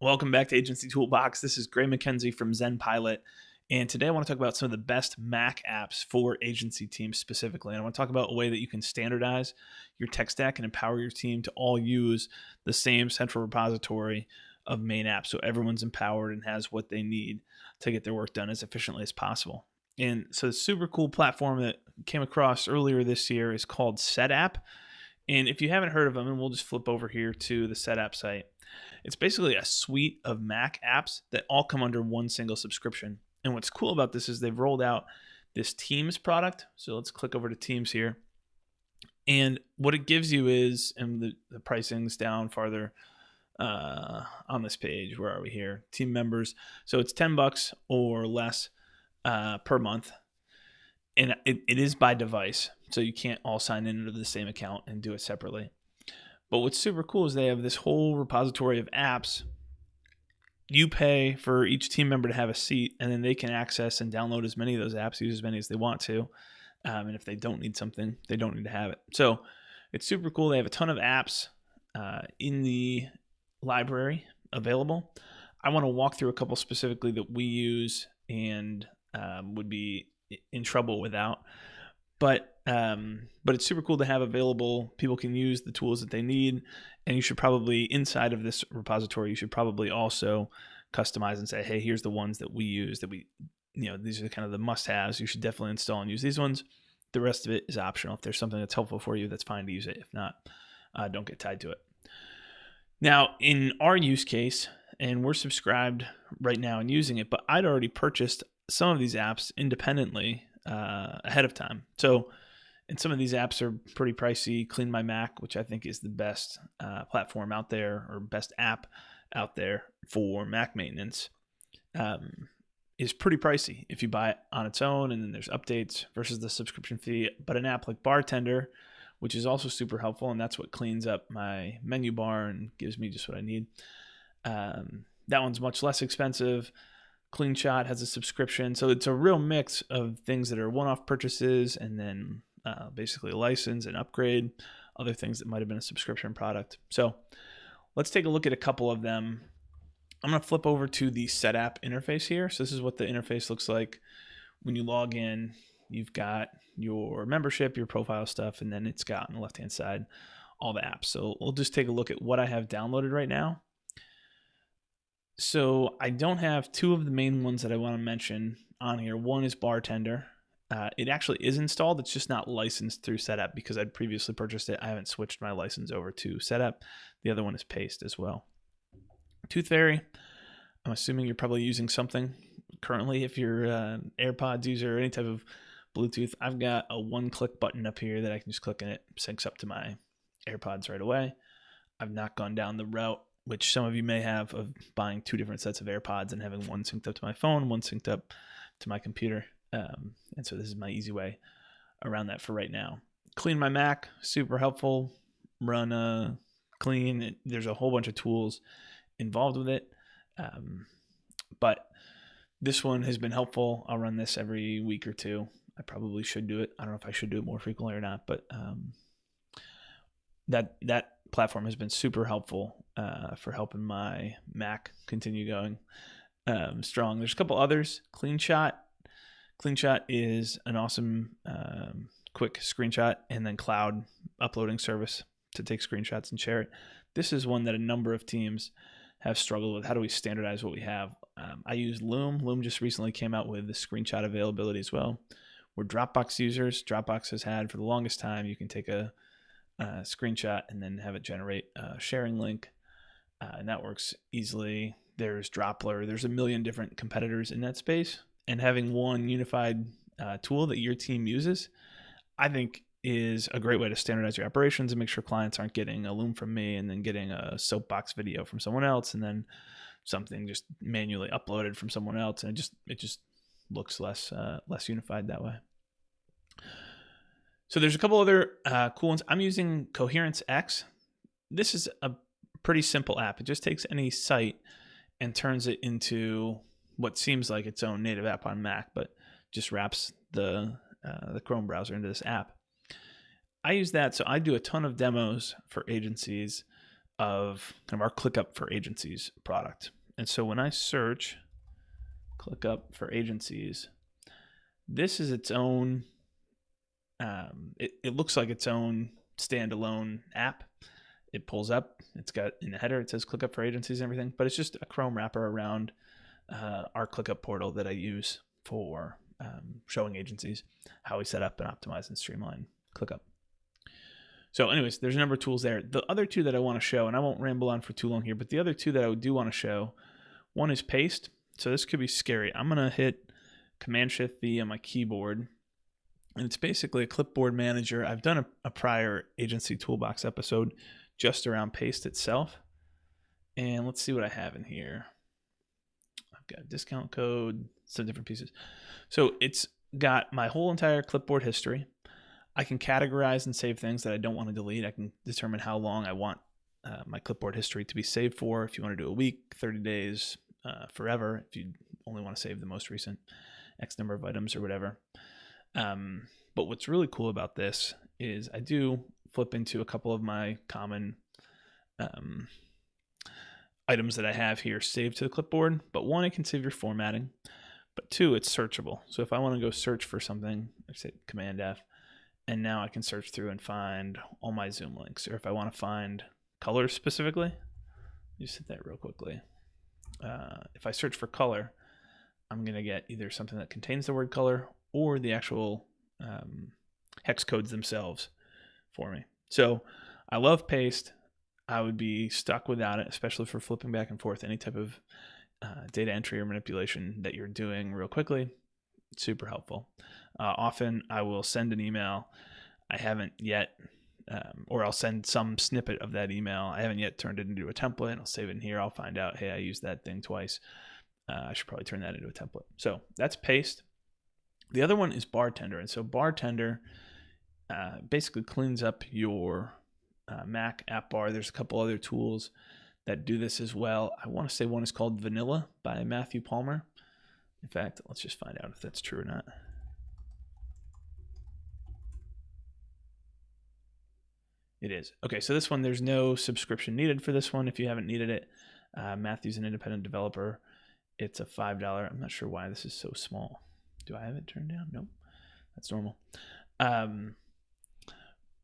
Welcome back to Agency Toolbox. This is Gray McKenzie from Zen Pilot. And today I want to talk about some of the best Mac apps for agency teams specifically. And I want to talk about a way that you can standardize your tech stack and empower your team to all use the same central repository of main apps so everyone's empowered and has what they need to get their work done as efficiently as possible. And so the super cool platform that came across earlier this year is called Setapp. And if you haven't heard of them, and we'll just flip over here to the Setapp site, it's basically a suite of Mac apps that all come under one single subscription. And what's cool about this is they've rolled out this Teams product. So let's click over to Teams here. And what it gives you is, and the pricing's down farther on this page. Where are we here? Team members. So it's $10 or less per month. And it is by device. So you can't all sign into the same account and do it separately. But what's super cool is they have this whole repository of apps. You pay for each team member to have a seat, and then they can access and download as many of those apps, use as many as they want to. And if they don't need something, they don't need to have it. So it's super cool. They have a ton of apps in the library available. I want to walk through a couple specifically that we use and would be in trouble without. But it's super cool to have available. People can use the tools that they need, and you should probably, inside of this repository, you should probably also customize and say, hey, here's the ones that we use that we, these are kind of the must-haves. You should definitely install and use these ones. The rest of it is optional. If there's something that's helpful for you, that's fine to use it. If not, don't get tied to it. Now, in our use case, and we're subscribed right now and using it, but I'd already purchased some of these apps independently ahead of time. So, and some of these apps are pretty pricey. Clean My Mac, which I think is the best platform out there, or best app out there for Mac maintenance, is pretty pricey if you buy it on its own, and then there's updates versus the subscription fee. But an app like Bartender, which is also super helpful, and that's what cleans up my menu bar and gives me just what I need. That one's much less expensive. CleanShot has a subscription. So it's a real mix of things that are one-off purchases and then basically a license and upgrade, other things that might have been a subscription product. So let's take a look at a couple of them. I'm going to flip over to the Setapp interface here. So this is what the interface looks like. When you log in, you've got your membership, your profile stuff, and then it's got on the left-hand side all the apps. So we'll just take a look at what I have downloaded right now. So I don't have two of the main ones that I want to mention on here. One is Bartender. It actually is installed. It's just not licensed through Setapp because I'd previously purchased it. I haven't switched my license over to Setapp. The other one is Paste as well. Tooth Fairy. I'm assuming you're probably using something currently if you're an AirPods user or any type of Bluetooth. I've got a one-click button up here that I can just click and it syncs up to my AirPods right away. I've not gone down the route, which some of you may have, of buying two different sets of AirPods and having one synced up to my phone, one synced up to my computer. And so this is my easy way around that for right now. Clean My Mac, super helpful. Run clean. There's a whole bunch of tools involved with it. But this one has been helpful. I'll run this every week or two. I probably should do it. I don't know if I should do it more frequently or not, but that platform has been super helpful for helping my Mac continue going strong. There's a couple others. CleanShot. CleanShot is an awesome quick screenshot and then cloud uploading service to take screenshots and share it. This is one that a number of teams have struggled with. How do we standardize what we have? I use Loom. Loom just recently came out with the screenshot availability as well. We're Dropbox users. Dropbox has had for the longest time, you can take a screenshot and then have it generate a sharing link, and that works easily. There's Droppler. There's a million different competitors in that space, and having one unified tool that your team uses, I think, is a great way to standardize your operations and make sure clients aren't getting a Loom from me and then getting a Soapbox video from someone else and then something just manually uploaded from someone else, and it just looks less unified that way. So there's a couple other cool ones. I'm using Coherence X. This is a pretty simple app. It just takes any site and turns it into what seems like its own native app on Mac, but just wraps the Chrome browser into this app. I use that, so I do a ton of demos for agencies of kind of our ClickUp for Agencies product. And so when I search ClickUp for Agencies, this is its own, it looks like its own standalone app. It pulls up, it's got in the header, it says ClickUp for Agencies and everything, but it's just a Chrome wrapper around our ClickUp portal that I use for showing agencies how we set up and optimize and streamline ClickUp. So anyways, there's a number of tools there. The other two that I want to show, and I won't ramble on for too long here, but the other two that I do want to show, one is paste. So this could be scary. I'm going to hit Command-Shift-V on my keyboard, and it's basically a Clipboard Manager. I've done a prior Agency Toolbox episode just around paste itself. And let's see what I have in here. I've got a discount code, some different pieces. So it's got my whole entire clipboard history. I can categorize and save things that I don't want to delete. I can determine how long I want my clipboard history to be saved for. If you want to do a week, 30 days, forever, if you only want to save the most recent X number of items or whatever. But what's really cool about this is I do flip into a couple of my common items that I have here saved to the clipboard. But one, it can save your formatting. But two, it's searchable. So if I want to go search for something, I say Command F, and now I can search through and find all my Zoom links. Or if I want to find colors specifically, just hit that real quickly. If I search for color, I'm going to get either something that contains the word color or the actual hex codes themselves for me. So I love paste. I would be stuck without it, especially for flipping back and forth any type of data entry or manipulation that you're doing real quickly. It's super helpful. Often I will send an email I haven't yet, or I'll send some snippet of that email. I haven't yet turned it into a template. I'll save it in here. I'll find out, hey, I used that thing twice. I should probably turn that into a template. So that's paste. The other one is Bartender. And so Bartender basically cleans up your Mac app bar. There's a couple other tools that do this as well. I want to say one is called Vanilla by Matthew Palmer. In fact, let's just find out if that's true or not. It is. Okay, so this one, there's no subscription needed for this one if you haven't needed it. Matthew's an independent developer. It's a $5. I'm not sure why this is so small. Do I have it turned down? Nope. That's normal.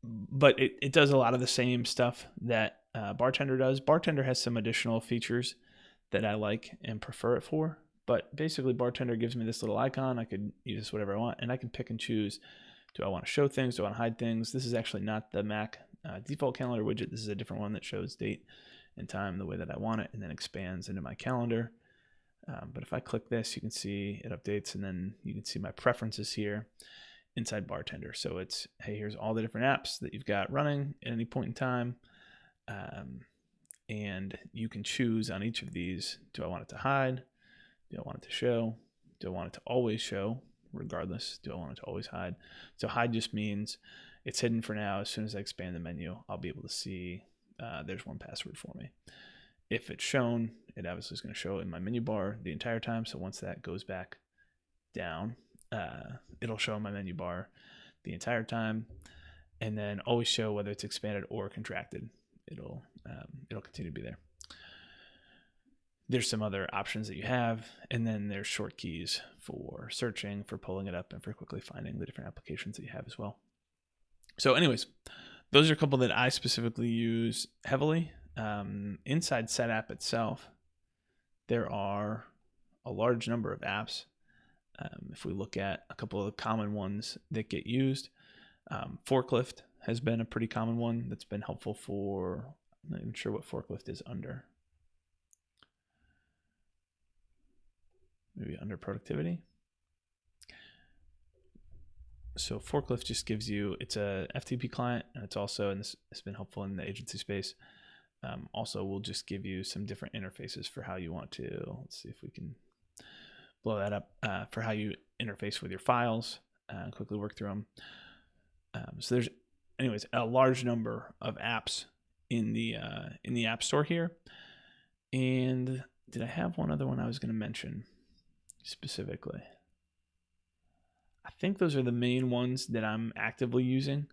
But it does a lot of the same stuff that Bartender does. Bartender has some additional features that I like and prefer it for. But basically, Bartender gives me this little icon. I could use this whatever I want, and I can pick and choose. Do I want to show things? Do I want to hide things? This is actually not the Mac default calendar widget. This is a different one that shows date and time the way that I want it, and then expands into my calendar. But if I click this, you can see it updates, and then you can see my preferences here inside Bartender. So it's, hey, here's all the different apps that you've got running at any point in time. And you can choose on each of these, do I want it to hide? Do I want it to show? Do I want it to always show? Regardless, do I want it to always hide? So hide just means it's hidden for now. As soon as I expand the menu, I'll be able to see there's one password for me. If it's shown, it obviously is going to show in my menu bar the entire time. So once that goes back down, it'll show in my menu bar the entire time, and then always show whether it's expanded or contracted. It'll continue to be there. There's some other options that you have, and then there's short keys for searching, for pulling it up, and for quickly finding the different applications that you have as well. So anyways, those are a couple that I specifically use heavily. Inside Setapp itself, there are a large number of apps. If we look at a couple of the common ones that get used, Forklift has been a pretty common one that's been helpful for, I'm not even sure what Forklift is under. Maybe under productivity. So Forklift just gives you, it's a FTP client, and it's also, and this has been helpful in the agency space, also will just give you some different interfaces for how you want to, let's see if we can blow that up, for how you interface with your files, quickly work through them. So there's, anyways, a large number of apps in the App Store here. And did I have one other one I was going to mention specifically? I think those are the main ones that I'm actively using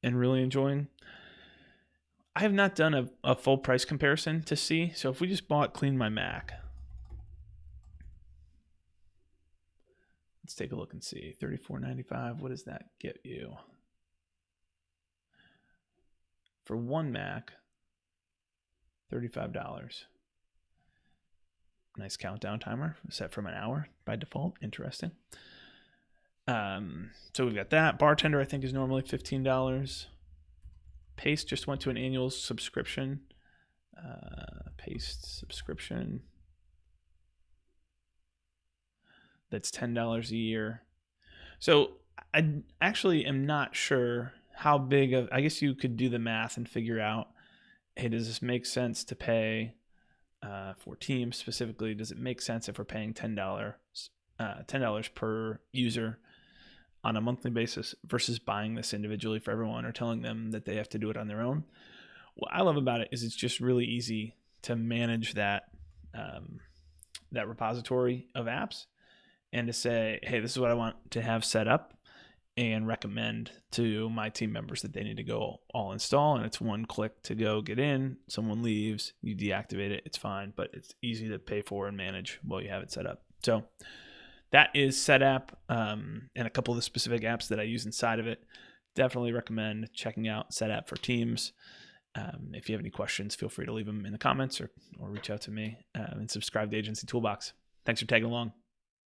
and really enjoying. I have not done a full price comparison to see. So if we just bought Clean My Mac, let's take a look and see. $34.95. What does that get you? For one Mac, $35. Nice countdown timer set from an hour by default. Interesting. So we've got that. Bartender, I think, is normally $15. Paste just went to an annual subscription. Paste subscription. That's $10 a year. So I actually am not sure how big of, I guess you could do the math and figure out, hey, does this make sense to pay for Teams specifically? Does it make sense if we're paying $10 per user on a monthly basis versus buying this individually for everyone or telling them that they have to do it on their own? What I love about it is it's just really easy to manage that that repository of apps and to say, hey, this is what I want to have set up, and recommend to my team members that they need to go all install. And it's one click to go get in. Someone leaves, you deactivate it, it's fine, but it's easy to pay for and manage while you have it set up. So that is Setapp, and a couple of the specific apps that I use inside of it. Definitely recommend checking out Setapp for Teams. If you have any questions, feel free to leave them in the comments or reach out to me, and subscribe to Agency Toolbox. Thanks for tagging along.